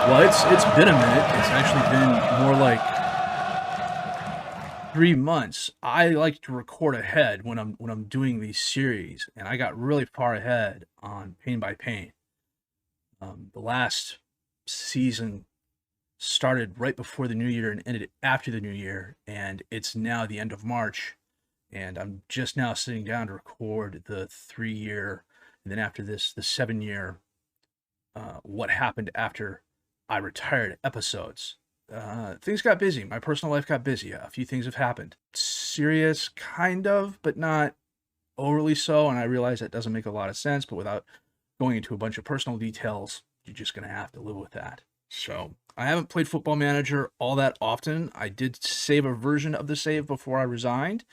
Well, it's been a minute. It's actually been more like 3 months. I like to record ahead when I'm doing these series, and I got really far ahead on Pain by Pain. The last season started right before the new year and ended after the new year, and it's now the end of March, and I'm just now sitting down to record the 3 year, and then after this, the 7 year. What happened after I retired episodes. Things got busy. My personal life got busy. A few things have happened. Serious, kind of, but not overly so. And I realize that doesn't make a lot of sense, but without going into a bunch of personal details, you're just going to have to live with that. So I haven't played Football Manager all that often. I did save a version of the save before I resigned,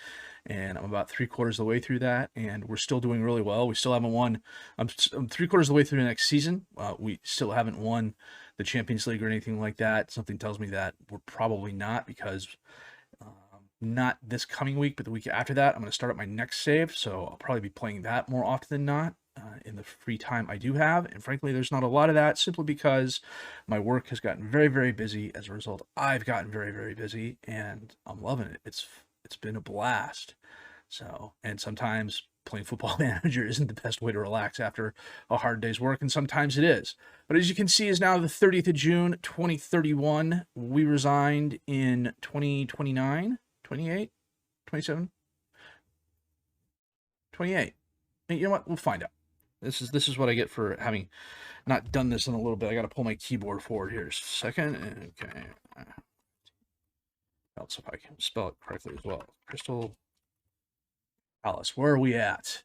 and I'm about 3/4 of the way through that, and we're still doing really well. We still haven't won. I'm 3/4 of the way through the next season. We still haven't won the Champions League or anything like that. Something tells me that we're probably not, because not this coming week, but the week after that, I'm going to start up my next save, so I'll probably be playing that more often than not in the free time I do have. And frankly, there's not a lot of that, simply because my work has gotten very, very busy. As a result, I've gotten very, very busy, and I'm loving it. It's been a blast. So, and sometimes playing Football Manager isn't the best way to relax after a hard day's work, and sometimes it is. But as you can see, is now the 30th of June, 2031. We resigned in 2029, 28, 27, 28. And you know what? We'll find out. This is what I get for having not done this in a little bit. I got to pull my keyboard forward here just a second. Okay. Else if I can spell it correctly as well. Crystal Palace. Where are we at?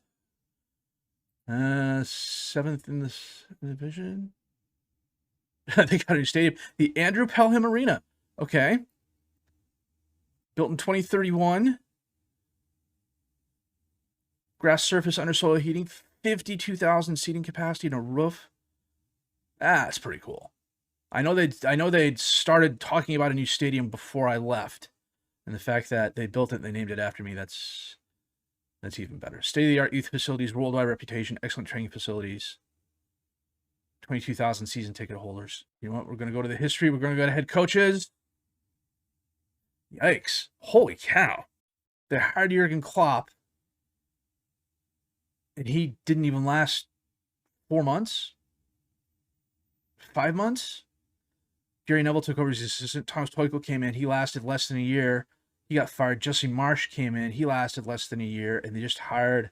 7th in this division. They got a new stadium. The Andrew Pelham Arena. Okay. Built in 2031. Grass surface, under soil heating, 52,000 seating capacity and a roof. That's pretty cool. I know they'd started talking about a new stadium before I left, and the fact that they built it and they named it after me, that's even better. State-of-the-art youth facilities, worldwide reputation, excellent training facilities, 22,000 season ticket holders. You know what? We're going to go to the history. We're going to go to head coaches. Yikes. Holy cow. They hired Jurgen Klopp, and he didn't even last 4 months? 5 months? Gary Neville took over as assistant. Thomas Tuchel came in. He lasted less than a year. He got fired. Jesse Marsch came in. He lasted less than a year. And they just hired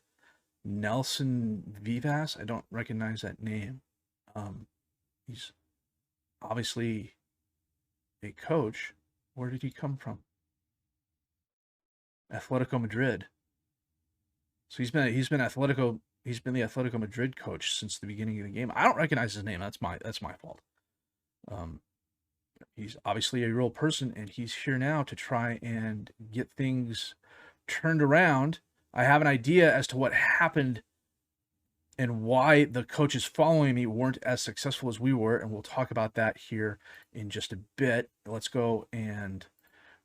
Nelson Vivas. I don't recognize that name. He's obviously a coach. Where did he come from? Atletico Madrid. So he's been the Atletico Madrid coach since the beginning of the game. I don't recognize his name. That's my fault. He's obviously a real person, and he's here now to try and get things turned around. I have an idea as to what happened and why the coaches following me weren't as successful as we were, and we'll talk about that here in just a bit. Let's go and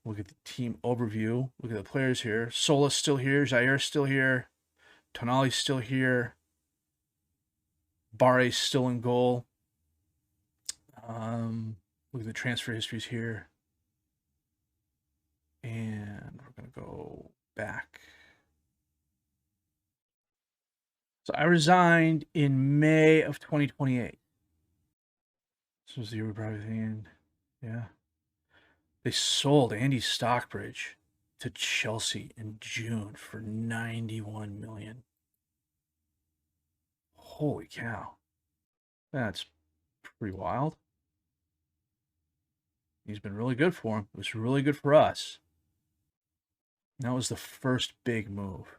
look at the team overview. Look at the players here. Sola's still here. Jair's still here. Tonali's still here. Barre's still in goal. Look at the transfer histories here. And we're going to go back. So I resigned in May of 2028. This was the year we brought everything in. Yeah. They sold Andy Stockbridge to Chelsea in June for $91 million. Holy cow. That's pretty wild. He's been really good for him. It was really good for us. That was the first big move.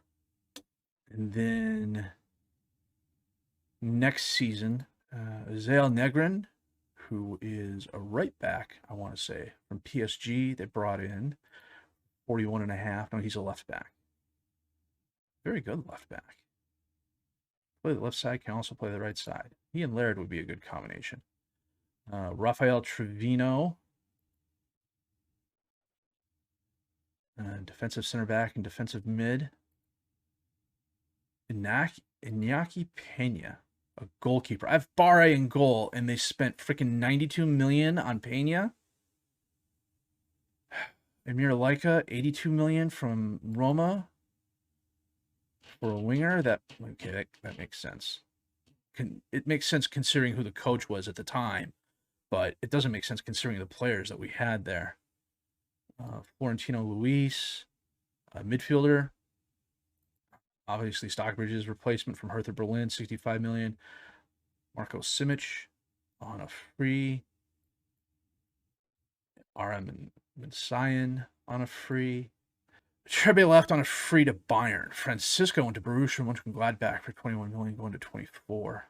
And then next season, Zale Negrin, who is a right back, I want to say, from PSG, they brought in 41.5. No, he's a left back. Very good left back. Play the left side, can also play the right side. He and Laird would be a good combination. Rafael Trevino, defensive center back and defensive mid. Iñaki Peña. A goalkeeper. I have Barre in goal, and they spent freaking 92 million on Pena. Emir Laika, 82 million from Roma for a winger. That makes sense. It makes sense considering who the coach was at the time, but it doesn't make sense considering the players that we had there. Florentino Luis, midfielder. Obviously, Stockbridge's replacement from Hertha Berlin, 65 million. Marco Simic on a free. RM Messian on a free. Trebe left on a free to Bayern. Francisco went to Borussia Mönchengladbach for 21 million, going to 24.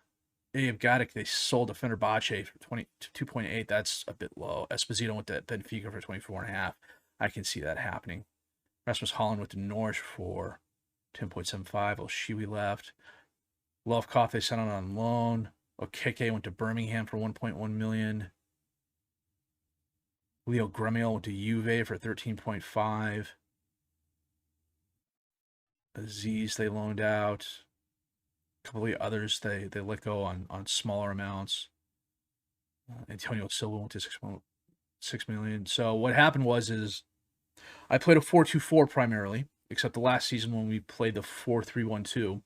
Abe Gadik, they sold to Fenerbahce for 2.8. That's a bit low. Esposito went to Benfica for 24.5. I can see that happening. Rasmus Holland went to Norwich for 10.75. Oshiwi left. Lovekov they sent on loan. Okeke went to Birmingham for 1.1 million. Leo Gremiel went to Juve for 13.5. Aziz they loaned out. A couple of the others they let go on smaller amounts. Antonio Silva went to 6 million. So what happened is I played a 4-2-4 primarily, except the last season when we played the 4-3-1-2.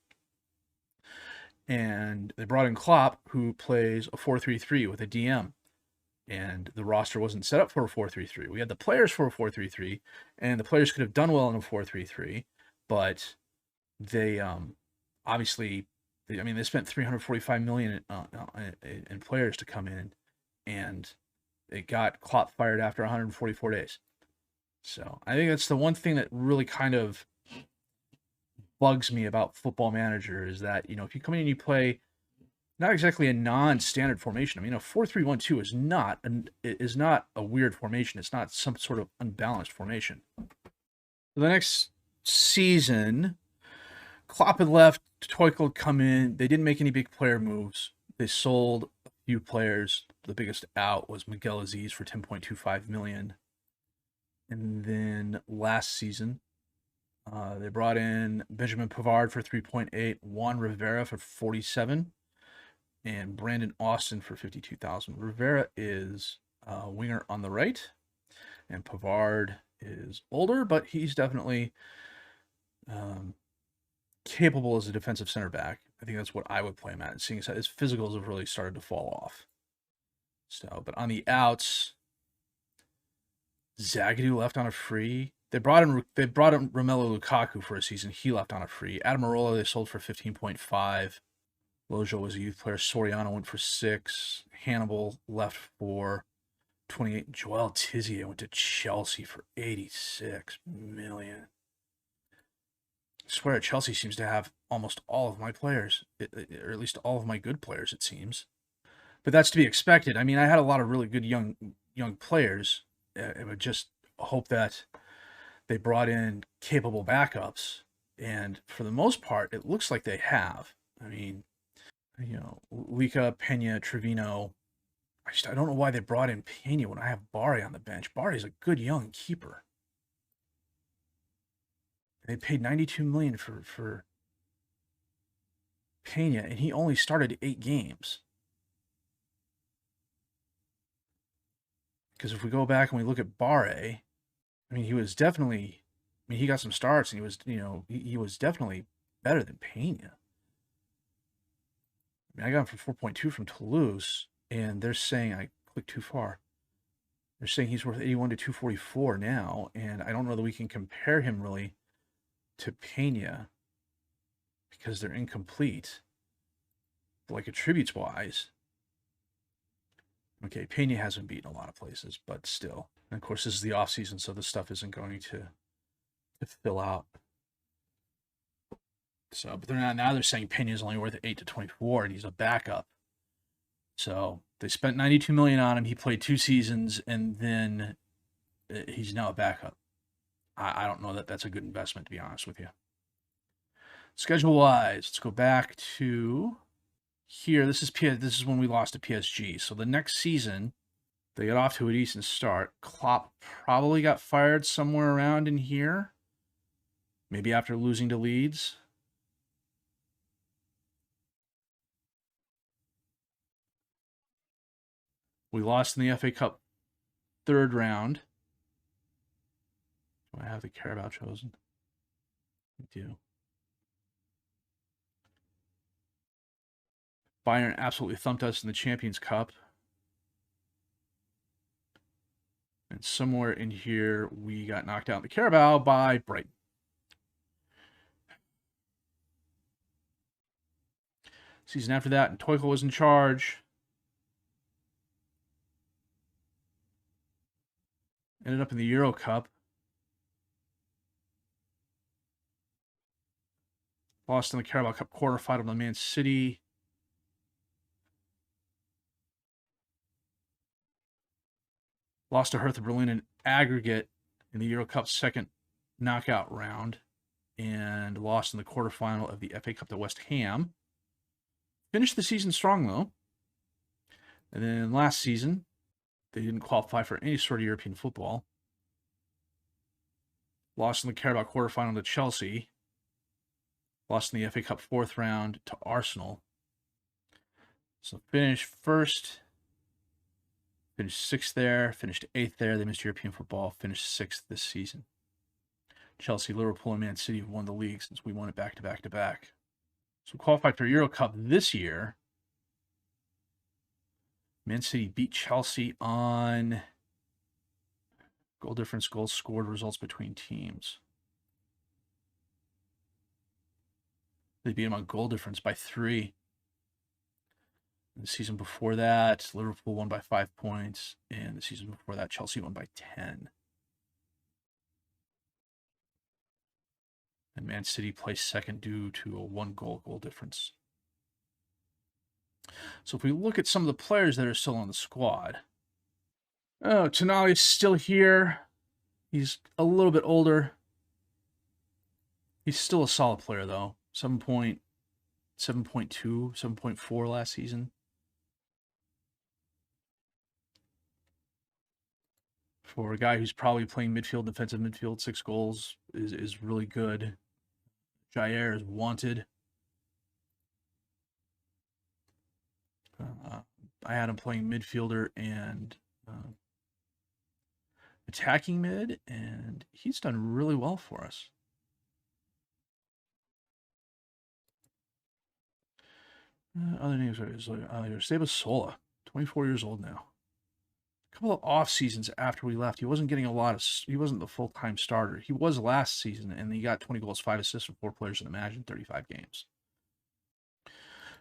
And they brought in Klopp, who plays a 4-3-3 with a DM. And the roster wasn't set up for a 4-3-3. We had the players for a 4-3-3, and the players could have done well in a 4-3-3, but they obviously, they spent 345 million in players to come in, and it got Klopp fired after 144 days. So I think that's the one thing that really kind of bugs me about Football Manager is that, if you come in and you play not exactly a non-standard formation. A 4-3-1-2 is not a weird formation. It's not some sort of unbalanced formation. The next season, Klopp had left, Tuchel had come in. They didn't make any big player moves. They sold a few players. The biggest out was Miguel Aziz for 10.25 million. And then last season, they brought in Benjamin Pavard for 3.8, Juan Rivera for 47. And Brandon Austin for 52,000. Rivera is a winger on the right, and Pavard is older, but he's definitely capable as a defensive center back. I think that's what I would play him at, seeing as his physicals have really started to fall off. So, but on the outs, Zagadou left on a free. They brought in Romelu Lukaku for a season. He left on a free. Adamarola they sold for 15.5. Lojo was a youth player. Soriano went for 6. Hannibal left for 28. Joel Tizier went to Chelsea for 86 million. I swear Chelsea seems to have almost all of my players, or at least all of my good players, it seems. But that's to be expected. I had a lot of really good young players. I would just hope that they brought in capable backups. And for the most part, it looks like they have. Lika, Pena, Trevino. I don't know why they brought in Pena when I have Barre on the bench. Barre is a good young keeper. They paid 92 million for Pena, and he only started 8 games. Because if we go back and we look at Barre, he was definitely, he got some starts, and he was, he was definitely better than Pena. I got him for 4.2 from Toulouse, and they're saying I clicked too far. They're saying he's worth 81 to 244 now, and I don't know that we can compare him really to Pena because they're incomplete, like attributes-wise. Okay, Pena hasn't beaten a lot of places, but still. And of course, this is the off-season, so this stuff isn't going to fill out. So, but they're saying Pena's only worth 8 to 24, and he's a backup. So they spent 92 million on him. He played 2 seasons, and then he's now a backup. I don't know that that's a good investment, to be honest with you. Schedule-wise, let's go back to here. This is when we lost to PSG. So the next season, they got off to a decent start. Klopp probably got fired somewhere around in here, maybe after losing to Leeds. We lost in the FA Cup third round. Do I have the Carabao chosen? I do. Bayern absolutely thumped us in the Champions Cup. And somewhere in here, we got knocked out in the Carabao by Brighton. Season after that, and Tuchel was in charge. Ended up in the Euro Cup. Lost in the Carabao Cup quarterfinal to Man City. Lost to Hertha Berlin in aggregate in the Euro Cup second knockout round. And lost in the quarterfinal of the FA Cup to West Ham. Finished the season strong, though. And then last season, they didn't qualify for any sort of European football. Lost in the Carabao quarterfinal to Chelsea. Lost in the FA Cup fourth round to Arsenal. So finished first. Finished sixth there. Finished eighth there. They missed European football. Finished sixth this season. Chelsea, Liverpool, and Man City have won the league since we won it back to back to back. So qualified for Euro Cup this year. Man City beat Chelsea on goal difference, goals scored, results between teams. They beat them on goal difference by 3. The season before that, Liverpool won by 5 points. And the season before that, Chelsea won by 10. And Man City placed second due to a 1-goal goal difference. So if we look at some of the players that are still on the squad. Oh, Tonali's still here. He's a little bit older. He's still a solid player, though. 7.2, 7.4 last season. For a guy who's probably playing midfield, defensive midfield, 6 goals is really good. Jair is wanted. I had him playing midfielder and attacking mid, and he's done really well for us. Other names are Seba Sola, 24 years old now. A couple of off seasons after we left, he wasn't getting he wasn't the full-time starter. He was last season, and he got 20 goals, 5 assists from 4 players in the match in 35 games.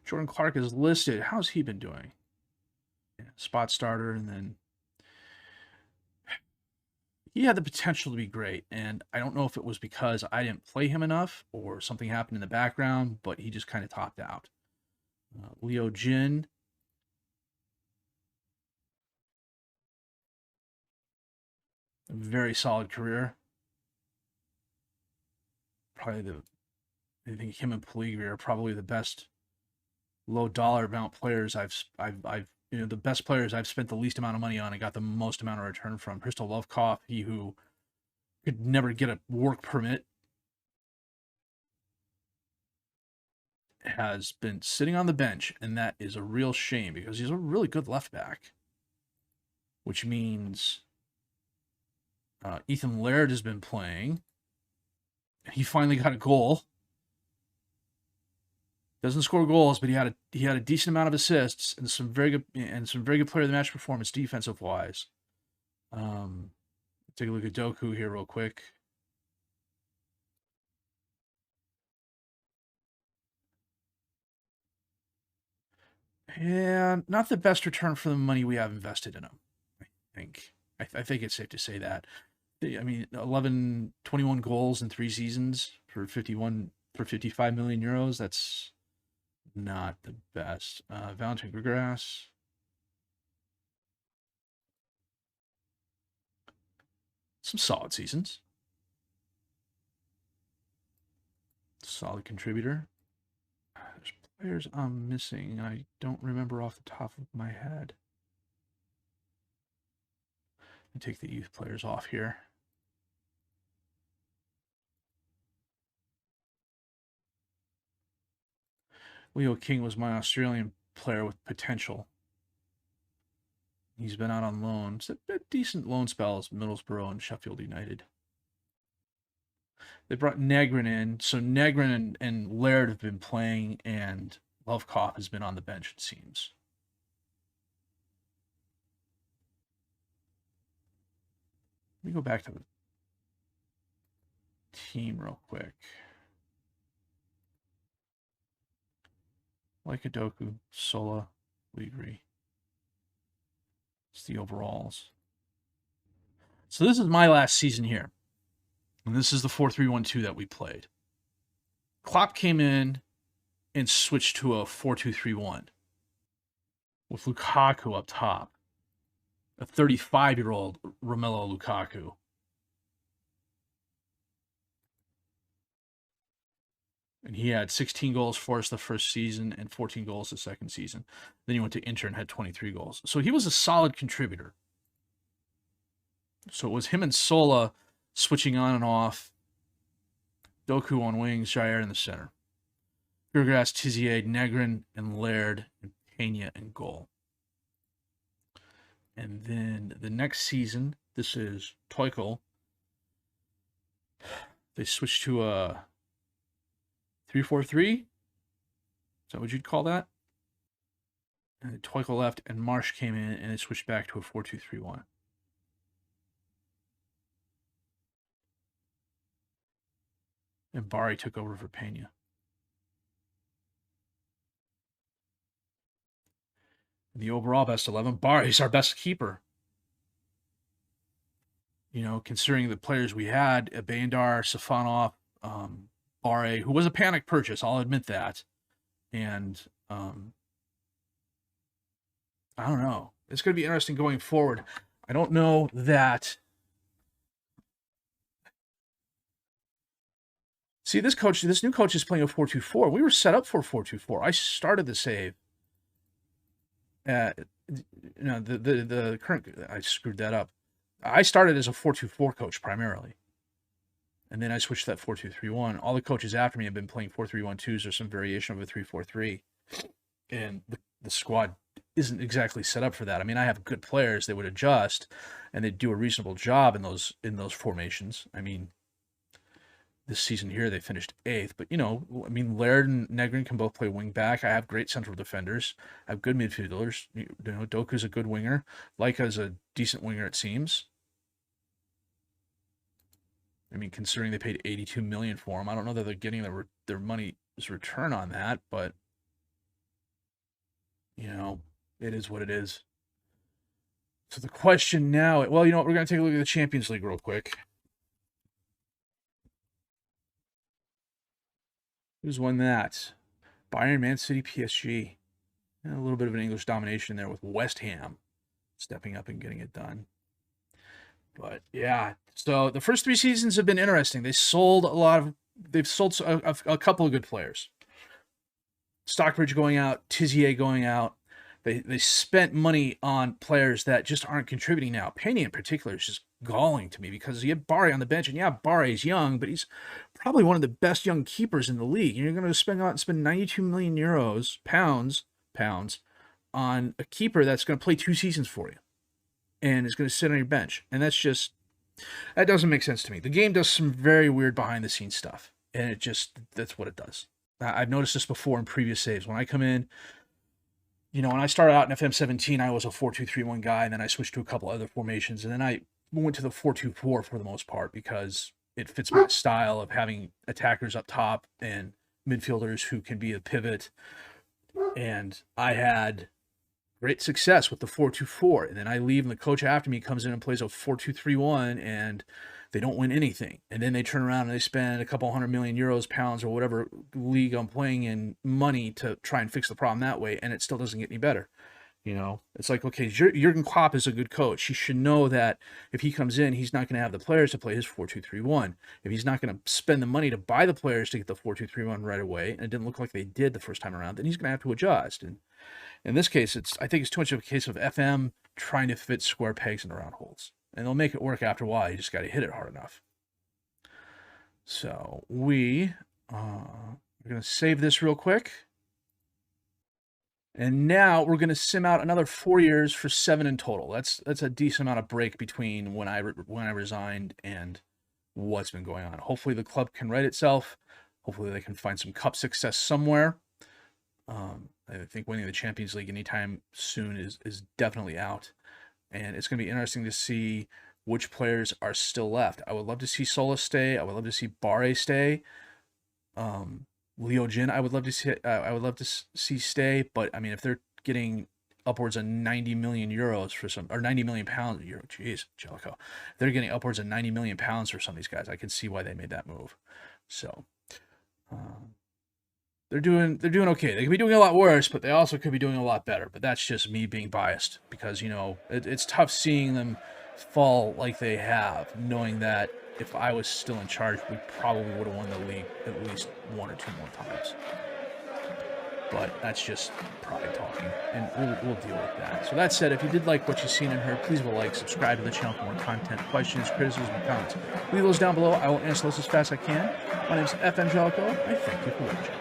Jordan Clark is listed. How's he been doing? Spot starter, and then he had the potential to be great, and I don't know if it was because I didn't play him enough or something happened in the background, but he just kind of topped out. Leo Jin. A very solid career. Probably I think him and Pellegrini are probably the best low dollar amount players I've the best players I've spent the least amount of money on and got the most amount of return from. Hristo Lovkov, he who could never get a work permit, has been sitting on the bench, and that is a real shame because he's a really good left back. Which means Ethan Laird has been playing. He finally got a goal. Doesn't score goals, but he had a decent amount of assists and some very good player of the match performance defensive wise. Take a look at Doku here real quick. And not the best return for the money we have invested in him. I think it's safe to say that. I mean, 21 goals in 3 seasons for 55 million euros. That's not the best. Valentin Grigrass. Some solid seasons. Solid contributor. There's players I'm missing. I don't remember off the top of my head. Let me take the youth players off here. Leo King was my Australian player with potential. He's been out on loan. It's a decent loan spells, Middlesbrough and Sheffield United. They brought Negrin in, so Negrin and Laird have been playing, and Lovecoff has been on the bench, it seems. Let me go back to the team real quick. Like Adoku, Sola, we agree. It's the overalls. So this is my last season here. And this is the 4-3-1-2 that we played. Klopp came in and switched to a 4-2-3-1 with Lukaku up top. A 35-year-old Romelu Lukaku. And he had 16 goals for us the first season and 14 goals the second season. Then he went to Inter and had 23 goals. So he was a solid contributor. So it was him and Sola switching on and off. Doku on wings, Jair in the center. Gergas, Tizier, Negrin, and Laird, and Pena in goal. And then the next season, this is Tuchel. They switched to a 3-4-3. Is that what you'd call that? And Tuchel left, and Marsh came in, and they switched back to a 4-2-3-1. And Bari took over for Pena. The overall best 11, Bari's our best keeper. You know, considering the players we had, Bandar, Safanov, Bari, who was a panic purchase, I'll admit that. And I don't know. It's going to be interesting going forward. I don't know that. See, this new coach is playing a 4-2-4. We were set up for 4-2-4. I started the save. The current, I screwed that up. I started as a 4-2-4 coach primarily. And then I switched to that 4-2-3-1. All the coaches after me have been playing 4-3-1-2s or some variation of a 3-4-3. And the squad isn't exactly set up for that. I mean, I have good players. They would adjust and they'd do a reasonable job in those formations. I mean, this season here, they finished 8th. But, you know, I mean, Laird and Negrin can both play wing back. I have great central defenders. I have good midfielders. You know, Doku's a good winger. Laika's a decent winger, it seems. I mean, considering they paid $82 million for him, I don't know that they're getting their money's return on that, but, you know, it is what it is. So the question now, well, you know what? We're going to take a look at the Champions League real quick. Who's won that? Bayern, Man City, PSG. And a little bit of an English domination there with West Ham stepping up and getting it done. But yeah, so the first 3 seasons have been interesting. They've sold a couple of good players. Stockbridge going out, Tizier going out. They spent money on players that just aren't contributing now. Pena in particular is just galling to me because you have Bari on the bench, and yeah, Bari's young, but he's probably one of the best young keepers in the league. And you're going to spend 92 million pounds on a keeper that's going to play 2 seasons for you and is going to sit on your bench. And that doesn't make sense to me. The game does some very weird behind the scenes stuff, and that's what it does. I've noticed this before in previous saves. When I come in, you know, when I started out in FM17, I was a 4-2-3-1 guy, and then I switched to a couple other formations, and then I went to the 4-2-4 for the most part because it fits my style of having attackers up top and midfielders who can be a pivot. And I had great success with the 4-2-4, and then I leave, and the coach after me comes in and plays a 4-2-3-1, and they don't win anything. And then they turn around and they spend a couple $100 million, pounds, or whatever league I'm playing in, money to try and fix the problem that way, and it still doesn't get any better. You know, it's like, okay, Jurgen Klopp is a good coach. He should know that if he comes in, he's not going to have the players to play his 4-2-3-1. If he's not going to spend the money to buy the players to get the 4-2-3-1 right away, and it didn't look like they did the first time around, then he's going to have to adjust. And in this case, I think it's too much of a case of FM trying to fit square pegs into round holes. And they'll make it work after a while. You just got to hit it hard enough. So we're going to save this real quick. And now we're going to sim out another 4 years for 7 in total. That's a decent amount of break between when I resigned and what's been going on. Hopefully the club can right itself. Hopefully they can find some cup success somewhere. I think winning the Champions League anytime soon is definitely out. And it's going to be interesting to see which players are still left. I would love to see Sola stay. I would love to see Barre stay. Leo Jin, I would love to see. I would love to see stay. But I mean, if they're getting upwards of 90 million euros for some, or 90 million pounds, jeez, Jellicoe, if they're getting upwards of 90 million pounds for some of these guys, I can see why they made that move. So they're doing okay. They could be doing a lot worse, but they also could be doing a lot better. But that's just me being biased because, you know, it's tough seeing them fall like they have, knowing that if I was still in charge, we probably would have won the league at least 1 or 2 more times. But that's just pride talking, and we'll deal with that. So that said, if you did like what you've seen and heard, please like, subscribe to the channel for more content, questions, criticisms, and comments. Leave those down below. I will answer those as fast as I can. My name is FM Jellicoe. I thank you for watching.